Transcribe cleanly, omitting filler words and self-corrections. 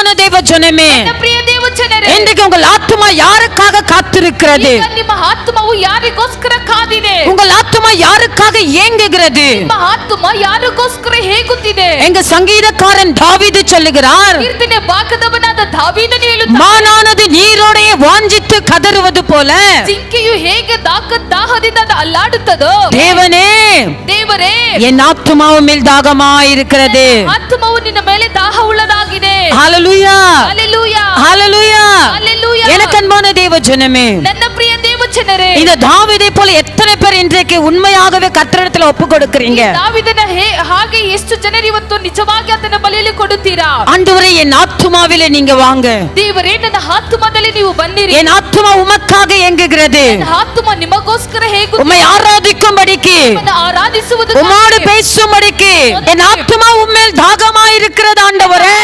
அன்பான தேவ ஜனமே, இன்றைக்கு உங்கள் ஆத்துமா யாருக்காக காத்திருக்கிறது? ನಿಮ್ಮ ಆತ್ಮವು ಯಾರಿಗೋಸ್ಕರ ಕಾದಿದೆ? உங்கள் ஆத்துமா யாருக்காக ஏங்குகிறது? ನಿಮ್ಮ ಆತ್ಮ ಯಾರಿಗೋಸ್ಕರ ಹೇಗುತ್ತಿದೆ? எங்க சங்கீதக்காரன் தாவீது சொல்லுகிறார், ಕೀರ್ತನೆ ಭಾಗದವನಾದ ದಾವೀದನು ಹೇಳುತ್ತಾನೆ, மானானது நீரோடே வாஞ்சித்து கதறுவது போல ಜಿಂಕೆಯು ಹೇಗೆ ದಾಹದಿಂದ ಅಲ್ಲಾಡುತ್ತದೋ, தேவனே ದೇವರೇ என் ஆத்துமாவு மேல் தாகமாயிருக்கிறது. ಆತ್ಮವು ನಿನ್ನ ಮೇಲೆ ದಾಹ ಉಳ್ಳದಾಗಿದೆ. ஹalleluya, ஹalleluya, ஹalleluya. ஹalleluya. எனக்கு அன்பான தேவ ஜனமே, ನನ್ನ ಪ್ರಿಯ ದೇವಜನರೇ, இந்த தாவீதை போல எத்தனை பேர் இன்றைக்கு உண்மையாகவே கர்த்தரிடத்தில் ஒப்பு கொடுக்கிறீங்க? ದಾವೀದನ ಹಾಗೆ ಎಷ್ಟು ಜನರು ಇವತ್ತು ನಿಜವಾಗಿ ಆತನ ಬಳಿಯಲ್ಲಿ ಕೊಡುತ್ತೀರಾ? ஆண்டவரೇ என் ஆத்துமாவிலே நீங்க வாங்க, ದೇವರೇ ನನ್ನ ಆತ್ಮದಲ್ಲಿ ನೀವು ಬನ್ನಿರಿ. என் ஆத்துமா உமக்காக ஏங்குகிறது. ನನ್ನ ಆತ್ಮ ನಿಮಗೋಸ್ಕರ ಹೇಗೆ உம்மை ஆராதிக்கும்படிக்கு, ಆರಾಧಿಸುವುದು, உம்மோடு பேசும்படிக்கு என் ஆத்துமா உம்மேல் தாகமாயிருக்கிறது ஆண்டவரே.